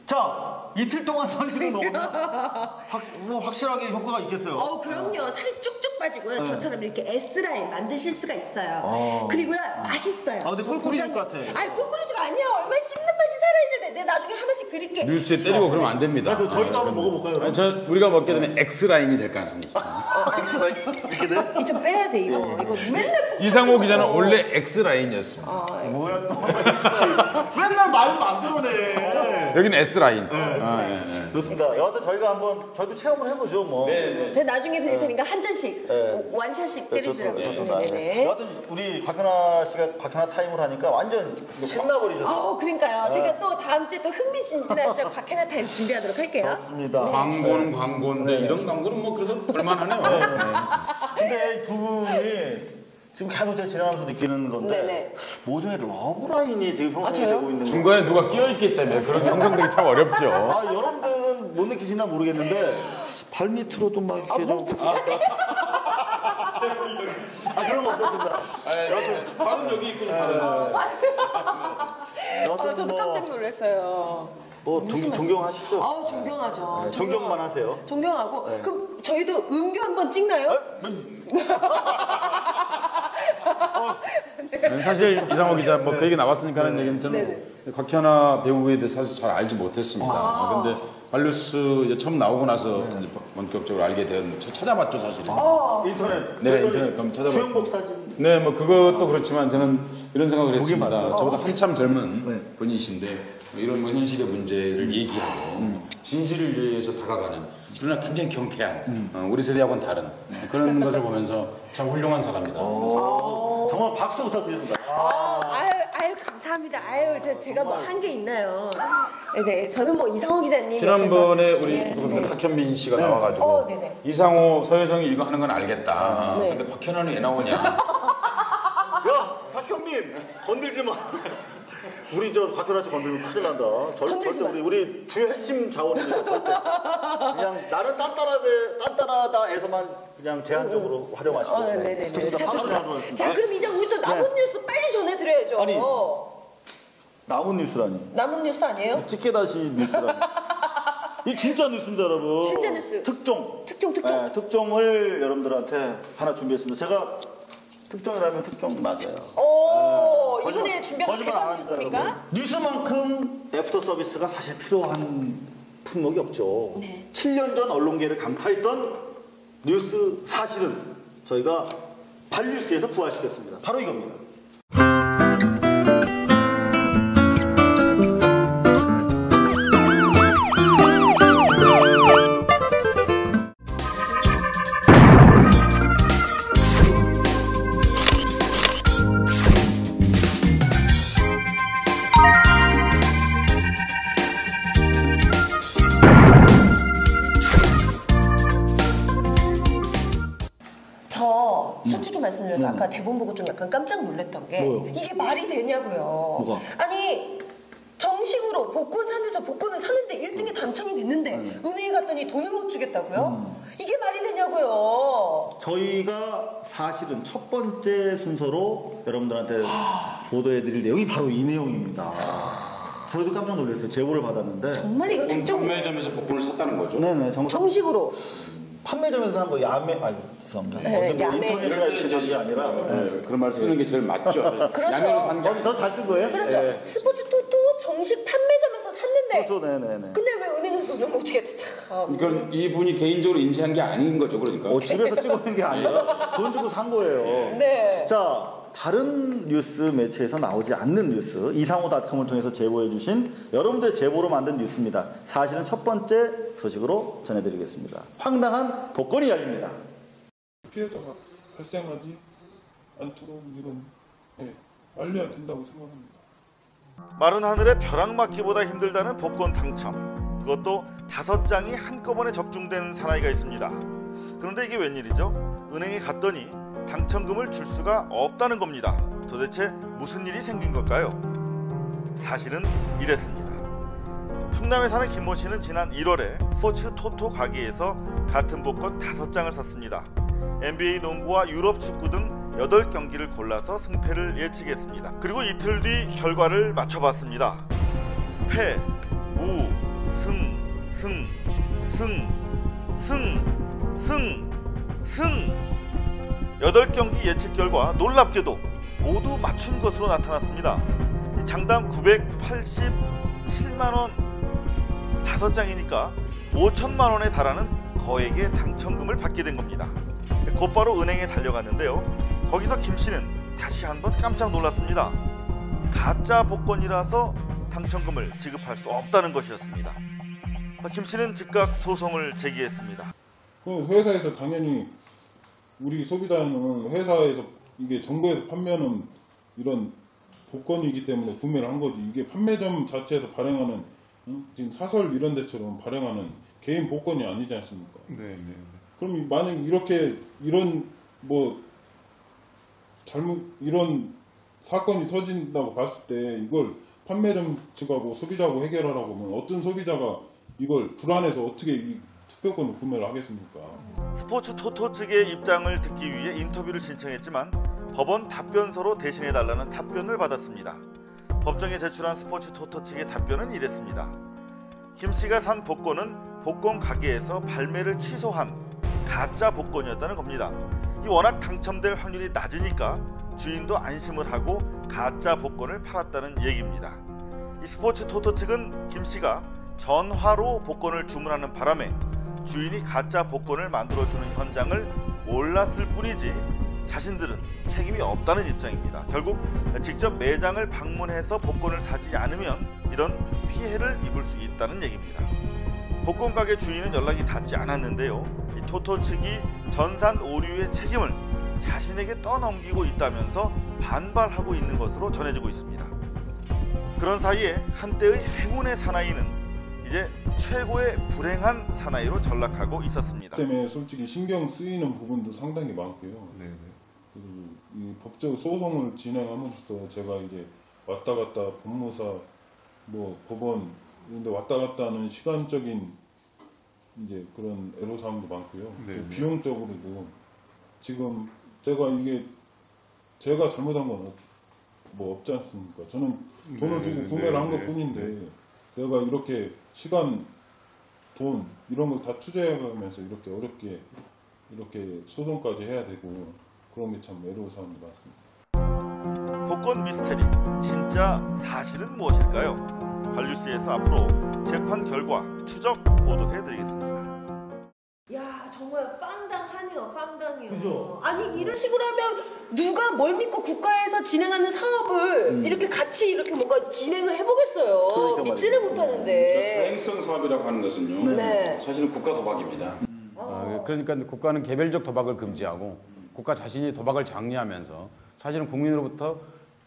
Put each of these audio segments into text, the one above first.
자, 이틀 동안 선식을 먹으면 확실하게 효과가 있겠어요. 그럼요. 살이 쭉쭉 빠지고요. 저처럼 이렇게 S라인 만드실 수가 있어요. 그리고요, 맛있어요. 근데 꿀꿀이질 것 같아. 아니, 꿀꿀이지가 아니에요. 얼마나 씹는 맛이 살아있는데 내가 나중에 하나씩 드릴게. 뉴스에 때리고 그러면 안 됩니다. 그래서 저희도 한번 먹어볼까요? 그럼? 우리가 먹게 되면 X라인이 될 가능성이 있습니다. X라인 이렇게 돼? 이거 좀 빼야 돼, 이거. 이거 맨날. 이상호 기자는 원래 X라인이었습니다. 뭐야 또 맨날 말 만들어내. 여기는 S라인. 좋습니다. 여하튼 저희도 체험을 해보죠 뭐. 제가 나중에 드릴 테니까 한 잔씩 완샷씩 때리더라고요. 좋습니다. 네네. 여하튼 우리 곽현아 씨가 곽현아 타임을 하니까 완전 신나버리셨어요. 그러니까요. 제가 또 다음 주에 또 흥미진진한 곽현아 타임 준비하도록 할게요. 좋습니다. 광고는 광고인데 이런 광고는 뭐 그래도 볼만하네요. 근데 두 분이 지금 계속 제가 진행하면서 느끼는 건데 모종의 러브라인이 지금 형성이 되고 있는 중간에 누가 끼어있기 때문에 그런 형성되기 참 어렵죠. 여러분들은 못 느끼시나 모르겠는데 발 밑으로도 막 이렇게 좀 그런 거 없었습니다. 발은 여기 있군요. 저도 깜짝 놀랐어요. 존경하시죠? 존경하죠. 존경만 하세요. 존경하고 그럼 저희도 은교 한번 찍나요? 사실 이상호 기자 뭐 그 얘기 나왔으니까 하는 얘기는 저는 곽현아 배우에 대해서 사실 잘 알지 못했습니다. 근데 발뉴스 이제 처음 나오고 나서 이제 본격적으로 알게 되었는데 찾아봤죠 사실. 인터넷. 네, 인터넷 그럼 찾아봤죠. 수영복 사진. 네, 뭐 그것도 그렇지만 저는 이런 생각을 했습니다. 저보다 한참 젊은 분이신데 이런 뭐 현실의 문제를 얘기하고 진실을 위해서 다가가는 그러나 굉장히 경쾌한 우리 세대하고는 다른 그런 것을 보면서 참 훌륭한 사람이다. 정말 박수 부탁드립니다. 아유 감사합니다. 제가 뭐 한 게 있나요? 네, 저는 뭐 이상호 기자님 지난번에 우리 박현민 씨가 나와가지고 이상호 서혜성이 이거 하는 건 알겠다. 근데 박현아는 왜 나오냐? 야, 박현민 건들지 마. 우리 곽현아 씨 건들면 큰일 난다. 절대 우리 주요 핵심 자원입니다. 절대. 그냥 나는 딴따라다에서만 그냥 제한적으로 활용하시고. 네네네. 자, 그럼 이제 우리 또 남은 뉴스 빨리 전해드려야죠. 아니, 남은 뉴스라니. 남은 뉴스 아니에요? 찍게 다시 뉴스라니. 이 진짜 뉴스입니다, 여러분. 진짜 뉴스. 특종. 특종. 특종을 여러분들한테 하나 준비했습니다. 제가 특종이라면 특종 맞아요. 이번에 준비한 대박 뉴스입니까? 뉴스만큼 애프터 서비스가 사실 필요한 품목이 없죠. 7년 전 언론계를 강타했던 뉴스 사실은 저희가 발뉴스에서 부활시켰습니다. 바로 이겁니다. 솔직히 말씀드려서 아까 대본 보고 좀 약간 깜짝 놀랐던 게 이게 말이 되냐고요. 뭐가? 아니 정식으로 복권 사는 데서 복권을 사는데 1등에 당첨이 됐는데 은행에 갔더니 돈을 못 주겠다고요? 이게 말이 되냐고요. 저희가 사실은 첫 번째 순서로 여러분들한테 보도해드릴 내용이 바로 이 내용입니다. 저희도 깜짝 놀랐어요. 제보를 받았는데 정말 이거 특정 판매점에서 복권을 샀다는 거죠? 네네. 정식으로 판매점에서 산 거 죄송합니다. 인터넷이나 이렇게 산 게 아니라 그런 말 쓰는 게 제일 맞죠. 야매로 산 게 더 잘 쓴 거예요? 그렇죠. 스포츠 토토 정식 판매점에서 샀는데 그렇죠. 네네네. 근데 왜 은행에서 돈을 못 주겠지? 참. 그럼 이분이 개인적으로 인쇄한 게 아닌 거죠, 그러니까. 집에서 찍어낸 게 아니라 돈 주고 산 거예요. 자, 다른 뉴스 매체에서 나오지 않는 뉴스 이상호닷컴을 통해서 제보해 주신 여러분들의 제보로 만든 뉴스입니다. 사실은 첫 번째 소식으로 전해드리겠습니다. 황당한 복권 이야기입니다. 피해자가 발생하지 않도록 이건 알려야 된다고 생각합니다. 마른 하늘에 벼락 맞기보다 힘들다는 복권 당첨. 그것도 5장이 한꺼번에 적중된 사나이가 있습니다. 그런데 이게 웬일이죠? 은행에 갔더니 당첨금을 줄 수가 없다는 겁니다. 도대체 무슨 일이 생긴 걸까요? 사실은 이랬습니다. 충남에 사는 김모 씨는 지난 1월에 스포츠 토토 가게에서 같은 복권 5장을 샀습니다. NBA 농구와 유럽 축구 등 8경기를 골라서 승패를 예측했습니다. 그리고 이틀 뒤 결과를 맞춰봤습니다. 패, 무, 승, 승, 승, 승, 승. 8경기 예측 결과 놀랍게도 모두 맞춘 것으로 나타났습니다. 장당 987만 원 5장이니까 5천만 원에 달하는 거액의 당첨금을 받게 된 겁니다. 곧바로 은행에 달려갔는데요. 거기서 김 씨는 다시 한번 깜짝 놀랐습니다. 가짜 복권이라서 당첨금을 지급할 수 없다는 것이었습니다. 김 씨는 즉각 소송을 제기했습니다. 그럼 회사에서 당연히 우리 소비자는 회사에서 이게 정부에서 판매하는 이런 복권이기 때문에 구매를 한 거지. 이게 판매점 자체에서 발행하는 지금 사설 이런 데처럼 발행하는 개인 복권이 아니지 않습니까? 네. 그럼 만약 이렇게 이런 뭐 잘못 이런 사건이 터진다고 봤을 때 이걸 판매점 측하고 소비자하고 해결하라고 하면 어떤 소비자가 이걸 불안해서 어떻게 이 투표권을 구매를 하겠습니까? 스포츠 토토 측의 입장을 듣기 위해 인터뷰를 신청했지만 법원 답변서로 대신해달라는 답변을 받았습니다. 법정에 제출한 스포츠 토토 측의 답변은 이랬습니다. 김 씨가 산 복권은 복권 가게에서 발매를 취소한 가짜 복권이었다는 겁니다. 이 워낙 당첨될 확률이 낮으니까 주인도 안심을 하고 가짜 복권을 팔았다는 얘기입니다. 이 스포츠 토토 측은 김 씨가 전화로 복권을 주문하는 바람에 주인이 가짜 복권을 만들어주는 현장을 몰랐을 뿐이지 자신들은 책임이 없다는 입장입니다. 결국 직접 매장을 방문해서 복권을 사지 않으면 이런 피해를 입을 수 있다는 얘기입니다. 복권 가게 주인은 연락이 닿지 않았는데요. 이 토토 측이 전산 오류의 책임을 자신에게 떠넘기고 있다면서 반발하고 있는 것으로 전해지고 있습니다. 그런 사이에 한때의 행운의 사나이는 이제 최고의 불행한 사나이로 전락하고 있었습니다. 때문에 솔직히 신경 쓰이는 부분도 상당히 많고요. 네네. 그리고 이 법적 소송을 진행함으로써 제가 이제 왔다 갔다 법무사, 뭐 법원 이런데 왔다 갔다 하는 시간적인 이제 그런 애로사항도 많고요. 네. 비용적으로도 지금 제가 잘못한 건 뭐 없지 않습니까? 저는 돈을 주고 구매를 한 것뿐인데 내가 이렇게 시간, 돈 이런 걸 다 투자해가면서 이렇게 어렵게 이렇게 소송까지 해야 되고 그런 게 참 애로운 사항이 많습니다. 복권 미스테리 진짜 사실은 무엇일까요? 발뉴스에서 앞으로 재판 결과 추적 보도해드리겠습니다. 야 정말 빵당하네요. 빵당해요. 그죠? 아니 이런 식으로 하면 누가 뭘 믿고 국가에서 진행하는 사업을 이렇게 같이 이렇게 뭔가 진행을 해보겠어요. 그러니까 믿지를 못하는데. 사행성 사업이라고 하는 것은요. 네. 사실은 국가 도박입니다. 그러니까 국가는 개별적 도박을 금지하고 국가 자신이 도박을 장려하면서 사실은 국민으로부터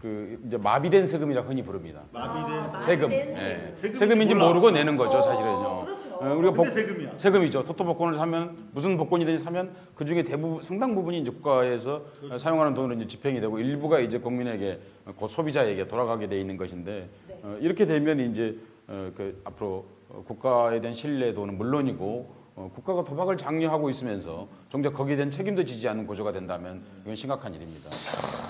그 이제 마비된 세금이라 흔히 부릅니다. 마비된 세금. 마비된 예. 세금. 세금인지 몰라. 모르고 내는 거죠, 사실은요. 그렇죠. 우리가 근데 세금이야. 세금이죠. 토토 복권을 사면 무슨 복권이든지 사면 그 중에 대부분 상당 부분이 이제 국가에서 사용하는 돈으로 이제 집행이 되고 일부가 이제 국민에게 그 소비자에게 돌아가게 돼 있는 것인데 이렇게 되면 이제 그 앞으로 국가에 대한 신뢰도는 물론이고 국가가 도박을 장려하고 있으면서 정작 거기에 대한 책임도 지지 않는 구조가 된다면 이건 심각한 일입니다.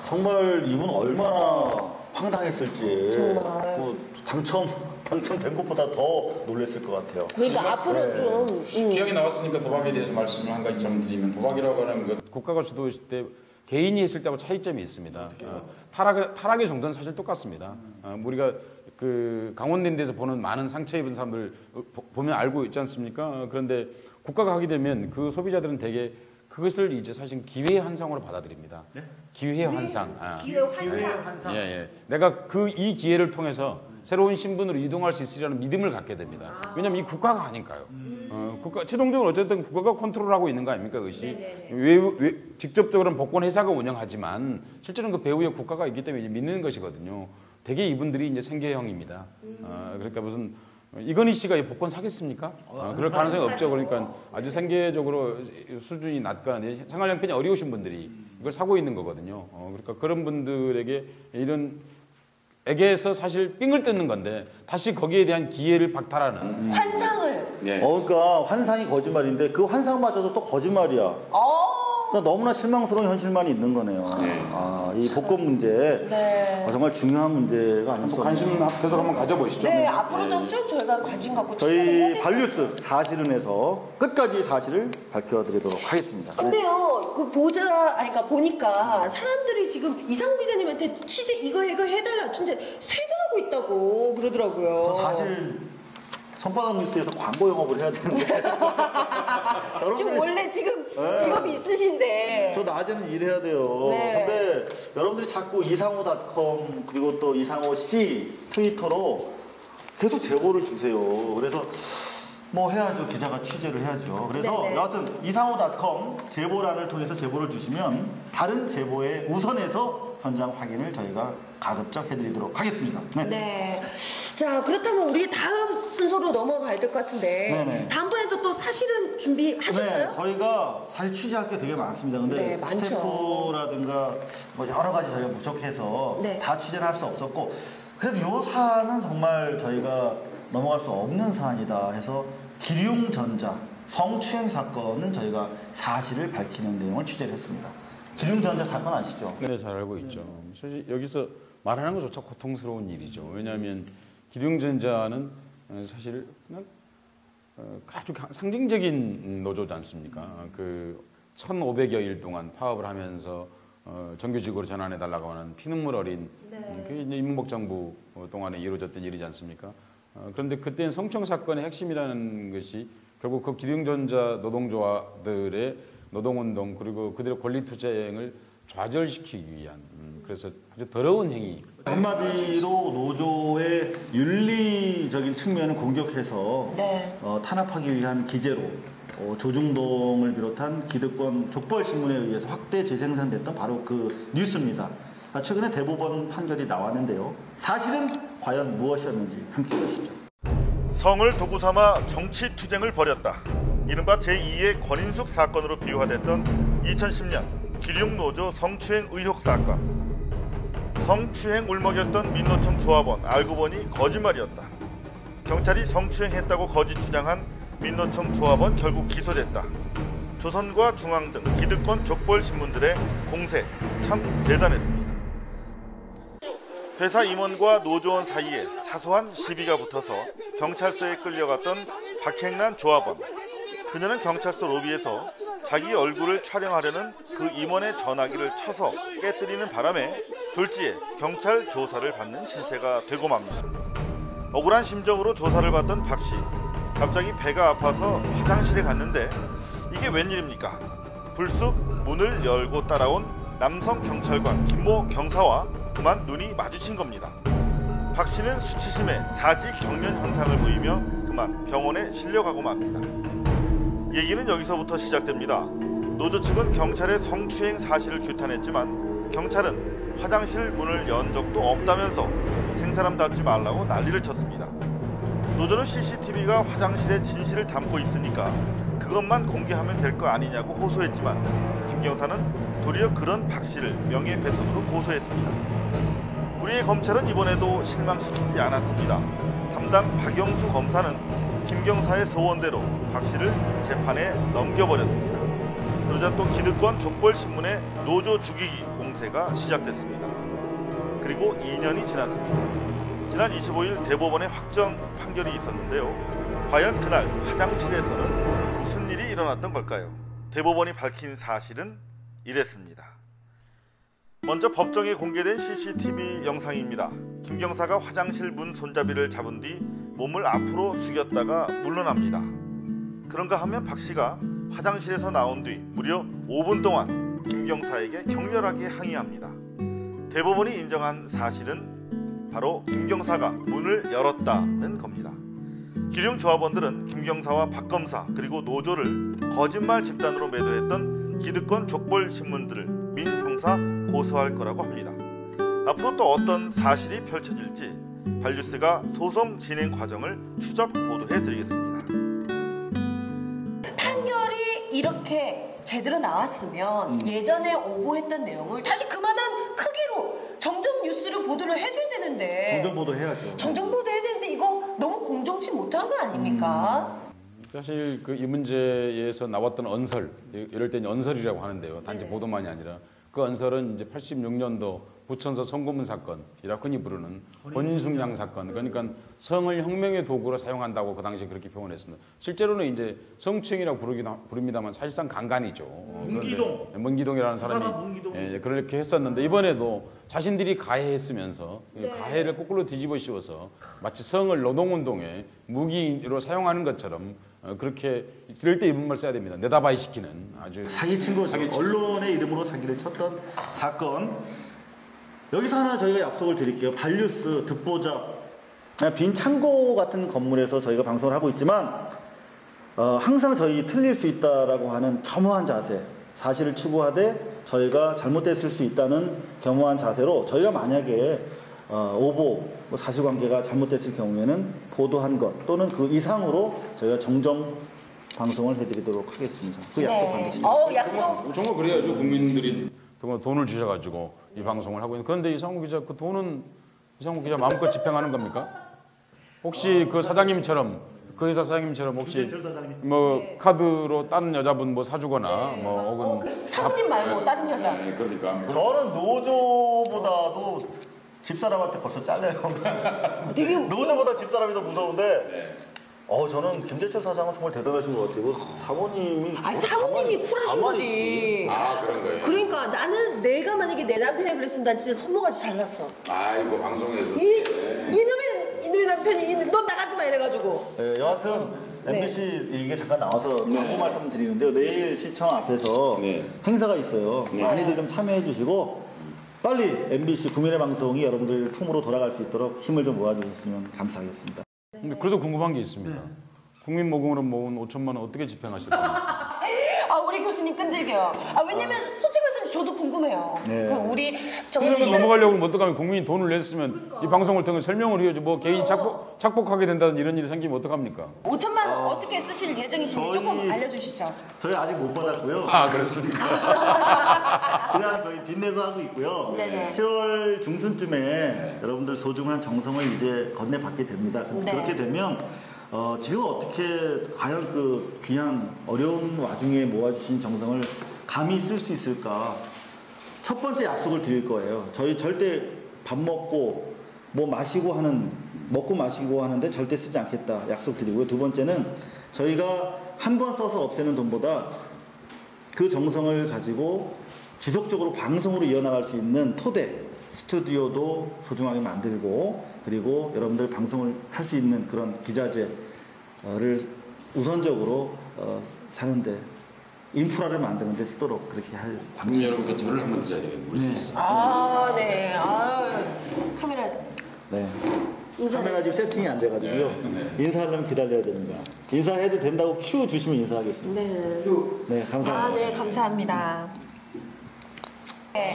정말 이분 얼마나 황당했을지 정말. 뭐 당첨된 것보다 더 놀랬을 것 같아요. 그러니까 앞으로 좀 기억이 나왔으니까 도박에 대해서 말씀을 한 가지 좀 드리면 도박이라고 하는 것 국가가 주도했을 때 개인이 했을 때하고 차이점이 있습니다. 타락의 정도는 사실 똑같습니다. 우리가 그 강원랜드에서 보는 많은 상처 입은 사람들 보면 알고 있지 않습니까? 그런데 국가가 하게 되면 그 소비자들은 대개 그것을 이제 사실 기회의 환상으로 받아들입니다. 네? 기회의 환상. 기회의 환상. 예. 내가 이 기회를 통해서 새로운 신분으로 이동할 수 있으리라는 믿음을 갖게 됩니다. 왜냐하면 이 국가가 아닐까요? 국가 최종적으로 어쨌든 국가가 컨트롤하고 있는 거 아닙니까, 그것이? 직접적으로는 복권 회사가 운영하지만 실제로는 그 배후에 국가가 있기 때문에 이제 믿는 것이거든요. 대개 이분들이 이제 생계형입니다. 그러니까 무슨 이건희 씨가 이 복권 사겠습니까? 그럴 가능성이 없죠. 그러니까 아주 생계적으로 수준이 낮거나 생활 형편이 어려우신 분들이 이걸 사고 있는 거거든요. 그러니까 그런 분들에게 이런 에게서 사실 삥을 뜯는 건데 다시 거기에 대한 기회를 박탈하는 환상을. 예. 그러니까 환상이 거짓말인데 그 환상마저도 또 거짓말이야. 그러니까 너무나 실망스러운 현실만 있는 거네요. 이 복권 문제 정말 중요한 문제가 아닐까. 관심 계속 한번 가져보시죠. 네, 앞으로도 쭉 저희가 관심 갖고 저희 발뉴스 사실은에서 끝까지 사실을 밝혀드리도록 하겠습니다. 근데요, 그러니까 보니까 사람들이 지금 이상우 기자님한테 취재 이거 해달라 진짜 쇄도하고 있다고 그러더라고요. 사실 손바닥 뉴스에서 광고 영업을 해야 되는데 지금 원래 지금 직업이 있으신데. 저 낮에는 일해야 돼요. 네. 근데 여러분들이 자꾸 이상호닷컴 그리고 또 이상호씨 트위터로 계속 제보를 주세요. 그래서 뭐 해야죠. 기자가 취재를 해야죠. 그래서 네네. 여하튼 이상호닷컴 제보란을 통해서 제보를 주시면 다른 제보에 우선해서 현장 확인을 저희가 가급적 해드리도록 하겠습니다. 네. 자, 그렇다면 우리 다음 순서로 넘어가야 될 것 같은데. 네네. 다음번에도 또 사실은 준비하셨어요? 네, 저희가 사실 취재할 게 되게 많습니다. 근데 네, 많죠. 스태프라든가 뭐 여러 가지 저희가 부족해서 네. 다 취재를 할 수 없었고, 그래도 이 사안은 정말 저희가 넘어갈 수 없는 사안이다 해서 기륭전자 성추행 사건은 저희가 사실을 밝히는 내용을 취재를 했습니다. 기륭전자 사건 아시죠? 네, 잘 알고 있죠. 사실 여기서 말하는 것조차 고통스러운 일이죠. 왜냐하면 기륭전자는 사실 그냥 아주 상징적인 노조지 않습니까? 그 1,500여일 동안 파업을 하면서 정규직으로 전환해달라고 하는 피눈물 어린 그게 이제 이명박 정부 동안에 이루어졌던 일이지 않습니까? 그런데 그때는 성추행 사건의 핵심이라는 것이 결국 그 기륭전자 노동조합들의 노동운동 그리고 그들의 권리투쟁을 좌절시키기 위한 그래서 아주 더러운 행위. 한마디로 노조의 윤리적인 측면을 공격해서 탄압하기 위한 기제로 조중동을 비롯한 기득권 족벌신문에 의해서 확대 재생산됐던 바로 그 뉴스입니다. 최근에 대법원 판결이 나왔는데요. 사실은 과연 무엇이었는지 함께 보시죠. 성을 도구 삼아 정치 투쟁을 벌였다. 이른바 제2의 권인숙 사건으로 비화됐던 2010년 기륭노조 성추행 의혹 사건. 성추행 울먹였던 민노총 조합원 알고 보니 거짓말이었다. 경찰이 성추행했다고 거짓 주장한 민노총 조합원 결국 기소됐다. 조선과 중앙 등 기득권 족벌 신문들의 공세 참 대단했습니다. 회사 임원과 노조원 사이에 사소한 시비가 붙어서 경찰서에 끌려갔던 박행란 조합원. 그녀는 경찰서 로비에서 자기 얼굴을 촬영하려는 그 임원의 전화기를 쳐서 깨뜨리는 바람에 졸지에 경찰 조사를 받는 신세가 되고 맙니다. 억울한 심정으로 조사를 받던 박 씨. 갑자기 배가 아파서 화장실에 갔는데 이게 웬일입니까? 불쑥 문을 열고 따라온 남성 경찰관 김모 경사와 그만 눈이 마주친 겁니다. 박 씨는 수치심에 사지 경련 현상을 보이며 그만 병원에 실려가고 맙니다. 얘기는 여기서부터 시작됩니다. 노조 측은 경찰의 성추행 사실을 규탄했지만 경찰은 화장실 문을 연 적도 없다면서 생사람답지 말라고 난리를 쳤습니다. 노조는 CCTV가 화장실에 진실을 담고 있으니까 그것만 공개하면 될 거 아니냐고 호소했지만 김경사는 도리어 그런 박 씨를 명예훼손으로 고소했습니다. 우리의 검찰은 이번에도 실망시키지 않았습니다. 담당 박영수 검사는 김경사의 소원대로 박 씨를 재판에 넘겨버렸습니다. 그러자 또 기득권 족벌신문의 노조 죽이기 공세가 시작됐습니다. 그리고 2년이 지났습니다. 지난 25일 대법원에 확정 판결이 있었는데요. 과연 그날 화장실에서는 무슨 일이 일어났던 걸까요? 대법원이 밝힌 사실은 이랬습니다. 먼저 법정에 공개된 CCTV 영상입니다. 김경사가 화장실 문 손잡이를 잡은 뒤 몸을 앞으로 숙였다가 물러납니다. 그런가 하면 박 씨가 화장실에서 나온 뒤 무려 5분 동안 김경사에게 격렬하게 항의합니다. 대법원이 인정한 사실은 바로 김경사가 문을 열었다는 겁니다. 기룡 조합원들은 김경사와 박 검사 그리고 노조를 거짓말 집단으로 매도했던 기득권 족벌 신문들을 민형사 고소할 거라고 합니다. 앞으로 또 어떤 사실이 펼쳐질지 발뉴스가 소송 진행 과정을 추적 보도해드리겠습니다. 판결이 이렇게 제대로 나왔으면 예전에 오보했던 내용을 다시 그만한 크기로 정정 뉴스를 보도를 해줘야 되는데 정정 보도 해야죠. 정정 보도 해야 되는데 이거 너무 공정치 못한 거 아닙니까? 사실 그 이 문제에서 나왔던 언설, 이럴 때 언설이라고 하는데요. 단지 네. 보도만이 아니라 그 언설은 이제 86년도 부천서 성고문 사건이라고 흔히 부르는 권순양 사건. 그러니까 성을 혁명의 도구로 사용한다고 그 당시에 그렇게 표현했습니다. 실제로는 이제 성추행이라고 부릅니다만 사실상 강간이죠. 문기동. 문기동이라는 부사가 사람이 문기동. 예, 그렇게 했었는데 이번에도 자신들이 가해했으면서 네. 가해를 거꾸로 뒤집어 씌워서 마치 성을 노동운동에 무기로 사용하는 것처럼 그렇게 이럴 때 이런 말 써야 됩니다. 내다바이 시키는 아주 사기친 거죠. 언론의 이름으로 사기를 쳤던 사건. 여기서 하나 저희가 약속을 드릴게요. 발뉴스, 듣보잡, 빈 창고 같은 건물에서 저희가 방송을 하고 있지만 항상 저희 틀릴 수 있다라고 하는 겸허한 자세, 사실을 추구하되 저희가 잘못됐을 수 있다는 겸허한 자세로 저희가 만약에 오보, 사실관계가 잘못됐을 경우에는 보도한 것 또는 그 이상으로 저희가 정정 방송을 해드리도록 하겠습니다. 그 약속 반드시. 약속. 정말 그래야죠. 국민들이 돈을 주셔가지고 이 방송을 하고 있는. 그런데 이상호 기자 그 돈은 이상호 기자 마음껏 집행하는 겁니까? 혹시 그 사장님처럼 그 회사 사장님처럼 혹시 뭐 카드로 다른 여자분 뭐 사주거나 뭐 혹은 사모님 말고 다른 여자. 그러니까 저는 노조보다도 집사람한테 벌써 잘려요. 되게 노조보다 집사람이 더 무서운데. 저는 김재철 사장은 정말 대단하신 것 같아요. 사모님이. 사모님이 쿨하신 거지. 아 그런 거예요. 그러니까 나는 내가 만약에 내 남편이 그랬으면 난 진짜 손모가지 잘났어. 아 이거 방송에서 이놈의 남편이 너 나가지 마 이래가지고. 네, 여하튼 네. MBC 이게 잠깐 나와서 광고 말씀드리는데요. 내일 시청 앞에서 행사가 있어요. 많이들 좀 참여해 주시고 빨리 MBC 국민의 방송이 여러분들 품으로 돌아갈 수 있도록 힘을 좀 모아주셨으면 감사하겠습니다. 근데 그래도 궁금한 게 있습니다. 국민 모금으로 모은 5천만 원 어떻게 집행하실 겁니까? 우리 교수님 끈질겨요. 왜냐면 솔직히 말씀 저도 궁금해요. 네. 우리 설명을 넘어가려고 하면 어떡하면 국민이 돈을 냈으면 이 방송을 통해 설명을 해야지 뭐 개인 착복하게 된다는 이런 일이 생기면 어떡합니까? 5천만 원 어떻게 쓰실 예정이신지 조금 알려주시죠. 저희 아직 못 받았고요. 아 그렇습니까? 그냥 저희 빚내서 하고 있고요. 네네. 7월 중순쯤에 여러분들 소중한 정성을 이제 건네받게 됩니다. 네. 그렇게 되면 지금 어떻게 과연 그 귀한 어려운 와중에 모아주신 정성을 감히 쓸 수 있을까? 첫 번째 약속을 드릴 거예요. 저희 절대 밥 먹고 뭐 마시고 먹고 마시고 하는데 절대 쓰지 않겠다 약속 드리고요. 두 번째는 저희가 한 번 써서 없애는 돈보다 그 정성을 가지고 지속적으로 방송으로 이어나갈 수 있는 토대 스튜디오도 소중하게 만들고 그리고 여러분들 방송을 할 수 있는 그런 기자재를 우선적으로 사는데 인프라를 만드는 데 쓰도록 그렇게 할 국민 여러분께 절을 한번 드려야 되겠네요. 우리 스스로. 네. 카메라 네. 인사. 카메라 지금 세팅이 안 돼가지고요. 인사하려면 기다려야 됩니다. 인사해도 된다고 큐 주시면 인사하겠습니다. 네. 네, 감사합니다. 네, 감사합니다. 네.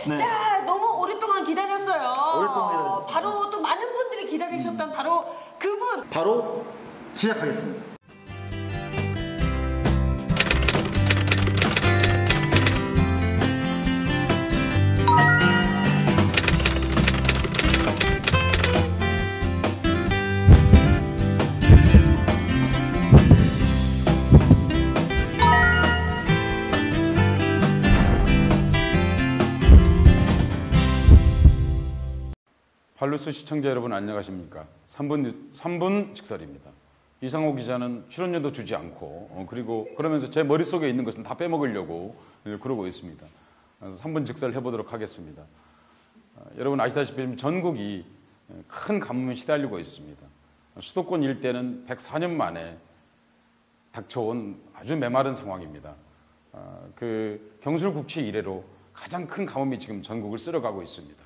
네. 자, 너무 오랫동안 기다렸어요. 오랫동안 기다렸어요. 바로 또 많은 분들이 기다리셨던 바로 그분. 바로 시작하겠습니다. 발루스 시청자 여러분 안녕하십니까? 3분 직설입니다. 이상호 기자는 출연료도 주지 않고 그리고 그러면서 제 머릿속에 있는 것은 다 빼먹으려고 그러고 있습니다. 그래서 3분 직설 해보도록 하겠습니다. 여러분 아시다시피 지금 전국이 큰 가뭄에 시달리고 있습니다. 수도권 일대는 104년 만에 닥쳐온 아주 메마른 상황입니다. 그 경술국치 이래로 가장 큰 가뭄이 지금 전국을 쓸어가고 있습니다.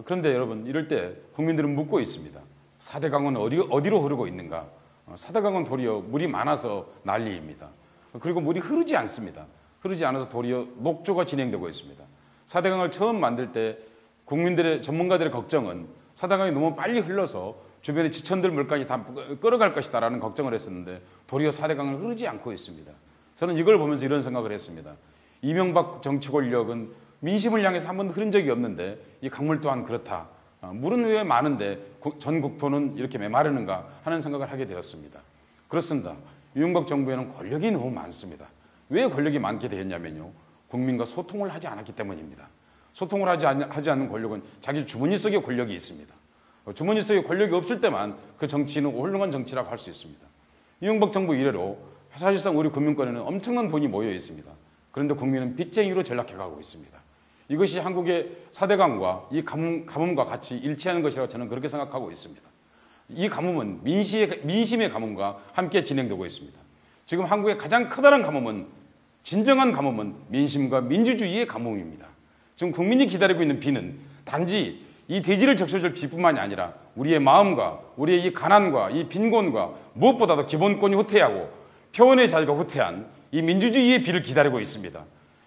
그런데 여러분 이럴 때 국민들은 묻고 있습니다. 4대 강은 어디로 흐르고 있는가? 4대 강은 도리어 물이 많아서 난리입니다. 그리고 물이 흐르지 않습니다. 흐르지 않아서 도리어 녹조가 진행되고 있습니다. 4대 강을 처음 만들 때 국민들의 전문가들의 걱정은 4대 강이 너무 빨리 흘러서 주변의 지천들 물까지 다 끌어갈 것이다라는 걱정을 했었는데 도리어 4대 강을 흐르지 않고 있습니다. 저는 이걸 보면서 이런 생각을 했습니다. 이명박 정치 권력은 민심을 향해서 한 번도 흐른 적이 없는데 이 강물 또한 그렇다. 물은 왜 많은데 전 국토는 이렇게 메마르는가 하는 생각을 하게 되었습니다. 그렇습니다. 이명박 정부에는 권력이 너무 많습니다. 왜 권력이 많게 되었냐면요. 국민과 소통을 하지 않았기 때문입니다. 소통을 하지 않는 권력은 자기 주머니 속에 권력이 있습니다. 주머니 속에 권력이 없을 때만 그 정치는 훌륭한 정치라고 할 수 있습니다. 이명박 정부 이래로 사실상 우리 국민권에는 엄청난 돈이 모여 있습니다. 그런데 국민은 빚쟁이로 전락해가고 있습니다. 이것이 한국의 사대강과 이 가뭄과 같이 일치하는 것이라고 저는 그렇게 생각하고 있습니다. 이 가뭄은 민심의 가뭄과 함께 진행되고 있습니다. 지금 한국의 가장 커다란 가뭄은 진정한 가뭄은 민심과 민주주의의 가뭄입니다. 지금 국민이 기다리고 있는 비는 단지 이 대지를 적셔줄 비뿐만이 아니라 우리의 마음과 우리의 이 가난과 이 빈곤과 무엇보다도 기본권이 후퇴하고 표현의 자유가 후퇴한 이 민주주의의 비를 기다리고 있습니다.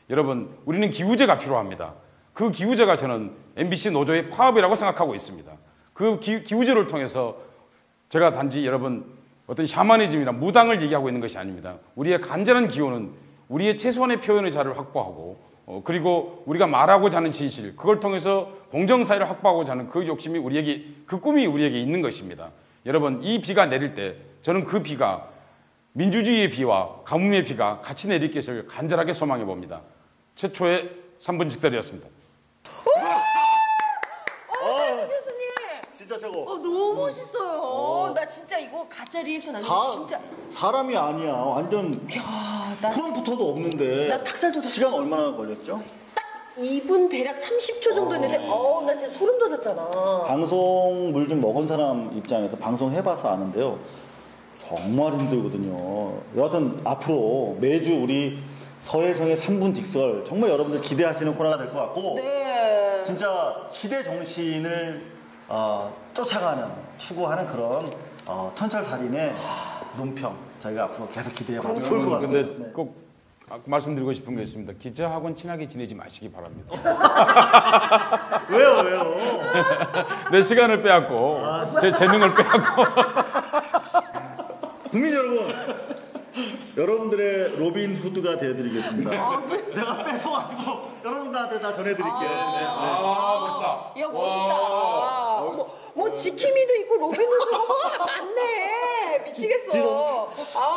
여러분, 우리는 기후제가 필요합니다. 그 기후제가 저는 MBC 노조의 파업이라고 생각하고 있습니다. 그 기후제를 통해서 제가 단지 여러분 어떤 샤머니즘이나 무당을 얘기하고 있는 것이 아닙니다. 우리의 간절한 기호는 우리의 최소한의 표현의 자유를 확보하고 그리고 우리가 말하고자 하는 진실, 그걸 통해서 공정사회를 확보하고자 하는 그 욕심이 우리에게, 그 꿈이 우리에게 있는 것입니다. 여러분, 이 비가 내릴 때 저는 그 비가 민주주의의 비와 가뭄의 비가 같이 내릴 것을 간절하게 소망해 봅니다. 최초의 3분 직설이었습니다. 교수님. 진짜 저거. 너무 멋있어요. 나 진짜 이거 가짜 리액션 아니고 진짜. 사람이 아니야. 완전 야, 나 프롬프터도 없는데. 나 닭살 돋았어. 시간 얼마나 걸렸죠? 2분 대략 30초 정도 했는데 나 진짜 소름 돋았잖아. 방송 물 좀 먹은 사람 입장에서 방송 해봐서 아는데요. 정말 힘들거든요. 여하튼 앞으로 매주 우리 서혜성의 3분 직설 정말 여러분들 기대하시는 코너가 될 것 같고 네. 진짜 시대 정신을 쫓아가는 추구하는 그런 촌철살인의 논평 저희가 앞으로 계속 기대해봐도 좋을 것 같습니다. 근데 꼭 말씀드리고 싶은 게 있습니다. 기자하고는 친하게 지내지 마시기 바랍니다. 왜요? 내 시간을 빼앗고 제 재능을 빼앗고 국민 여러분, 여러분들의 로빈 후드가 되어드리겠습니다. 제가 뺏어가지고 여러분들한테 다 전해드릴게요. 멋있다. 야, 멋있다. 뭐 지킴이도 있고 로빈후드도 많네. 미치겠어.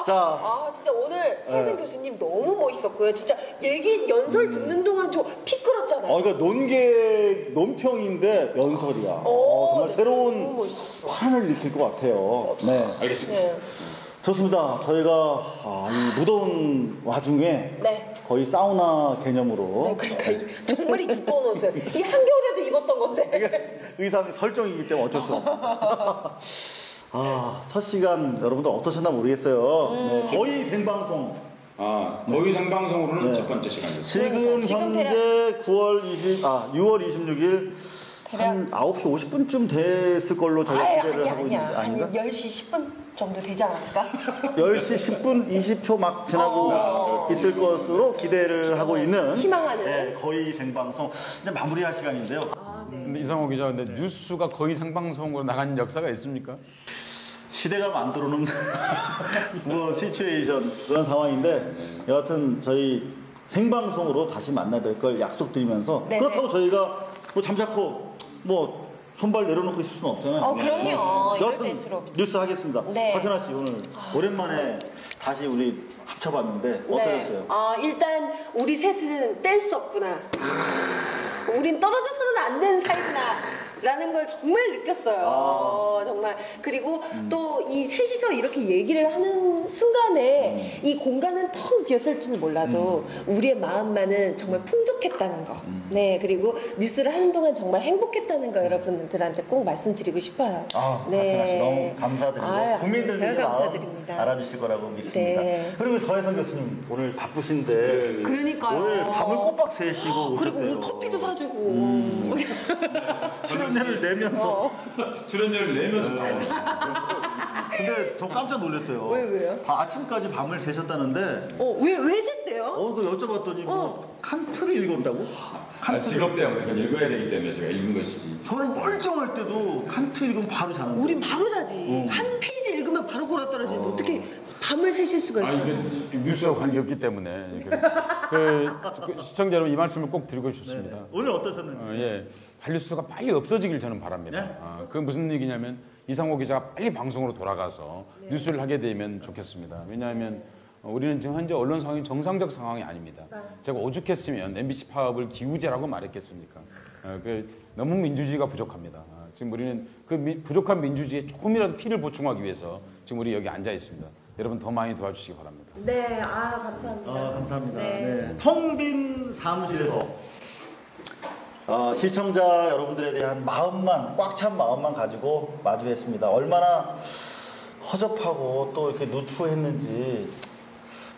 진짜 오늘 서혜성 교수님 너무 멋있었고요. 진짜 얘기 연설 듣는 동안 저 피 끓었잖아요. 그러니까 논평인데 연설이야. 정말 새로운 화란을 일으킬 것 같아요. 네, 알겠습니다. 네. 좋습니다. 저희가 이 무더운 와중에 거의 사우나 개념으로 그러니까 정말 이 두꺼운 옷을 이 한겨울에도 입었던 건데. 의상 설정이기 때문에 어쩔 수 없어. 첫 시간 여러분들 어떠셨나 모르겠어요. 네, 거의 생방송. 거의 생방송으로는 첫 번째 시간이었습니다. 지금 현재 6월 26일 한 9시 50분쯤 됐을 걸로 저희가 기대를 하고 있는데 아닌가? 한 10시 10분 정도 되지 않았을까? 10시 10분 20초 막 지나고 있을 것으로 기대를 하고 있는 희망하는 거의 생방송 이제 마무리할 시간인데요. 근데 이상호 기자, 근데 뉴스가 거의 생방송으로 나가는 역사가 있습니까? 시대가 만들어놓은 시츄에이션 그런 상황인데 여하튼 저희 생방송으로 다시 만나뵐 걸 약속드리면서 그렇다고 저희가 잠자코 손발 내려놓고 있을 수는 없잖아요. 그럼요. 이럴 여하튼 때일수록. 뉴스 하겠습니다. 박현아 씨 오늘 오랜만에 다시 우리 합쳐봤는데 어떠셨어요? 일단 우리 셋은 뗄 수 없구나. 우린 떨어져서는 안 되는 사이구나. 라는 걸 정말 느꼈어요. 정말. 그리고 또 이 셋이서 이렇게 얘기를 하는 순간에 이 공간은 텅 비었을지는 몰라도 우리의 마음만은 정말 풍족했다는 거. 네. 그리고 뉴스를 하는 동안 정말 행복했다는 거 여러분들한테 꼭 말씀드리고 싶어요. 박현아 씨 너무 감사드리고 국민들이 제가 감사드립니다. 알아주실 거라고 믿습니다. 그리고 서혜성 교수님 오늘 바쁘신데 그러니까요. 오늘 밤을 꼬박 새시고 그리고 오셨대요. 오늘 커피도 사주고. 출연료를 내면서 출연료를 내면서 근데 저 깜짝 놀랐어요. 왜요? 아침까지 밤을 새셨다는데 왜 샜대요? 그 여쭤봤더니 칸트를 읽었다고? 칸트. 직업 때문에 읽어야 되기 때문에 제가 읽은 것이지. 저는 멀쩡할 때도 칸트 읽으면 바로 자는데. 우린 바로 자지. 한 페이지 읽으면 바로 골아떨어지는데 어떻게 밤을 새실 수가 있어요? 이게 뉴스와 관계없기 때문에 그 시청자 여러분 이 말씀을 꼭 드리고 싶습니다. 오늘 어떠셨는지. 한류수가 빨리 없어지길 저는 바랍니다. 그 무슨 얘기냐면 이상호 기자가 빨리 방송으로 돌아가서 뉴스를 하게 되면 좋겠습니다. 왜냐하면 우리는 지금 현재 언론 상황이 정상적 상황이 아닙니다. 제가 오죽했으면 MBC 파업을 기우제라고 말했겠습니까? 너무 민주주의가 부족합니다. 지금 우리는 그 부족한 민주주의에 조금이라도 피를 보충하기 위해서 지금 우리 여기 앉아 있습니다. 여러분 더 많이 도와주시기 바랍니다. 네, 감사합니다. 감사합니다. 네. 네. 텅 빈 사무실에서 시청자 여러분들에 대한 마음만, 꽉 찬 마음만 가지고 마주했습니다. 얼마나 허접하고 또 이렇게 누추했는지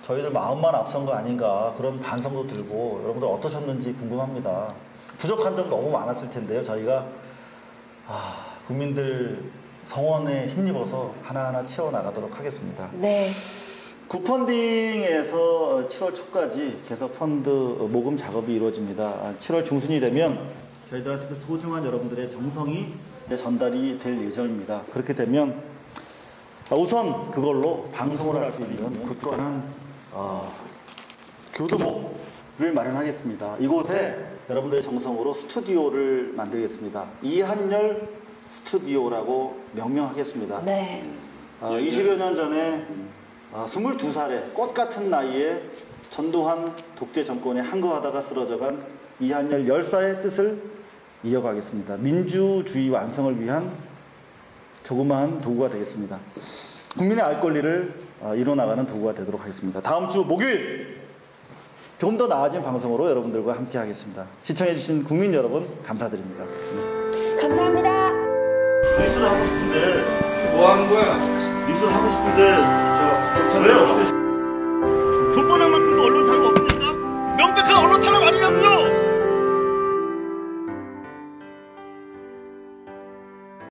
저희들 마음만 앞선 거 아닌가 그런 반성도 들고 여러분들 어떠셨는지 궁금합니다. 부족한 점 너무 많았을 텐데요. 저희가 국민들 성원에 힘입어서 하나하나 채워나가도록 하겠습니다. 네. 구펀딩에서 7월 초까지 계속 펀드 모금 작업이 이루어집니다. 7월 중순이 되면 저희들한테 그 소중한 여러분들의 정성이 전달이 될 예정입니다. 그렇게 되면 우선 그걸로 방송을 할 수 있는 굳건한 교두보를 마련하겠습니다. 이곳에 여러분들의 정성으로 스튜디오를 만들겠습니다. 이한열 스튜디오라고 명명하겠습니다. 네. 20여 년 전에 22살의 꽃 같은 나이에 전두환 독재 정권에 항거하다가 쓰러져간 이한열 열사의 뜻을 이어가겠습니다. 민주주의 완성을 위한 조그마한 도구가 되겠습니다. 국민의 알 권리를 이뤄나가는 도구가 되도록 하겠습니다. 다음 주 목요일 좀 더 나아진 방송으로 여러분들과 함께 하겠습니다. 시청해주신 국민 여러분 감사드립니다. 네. 감사합니다. 뉴스를 하고 싶은데 뭐 하는 거야? 뉴스를 하고 싶은데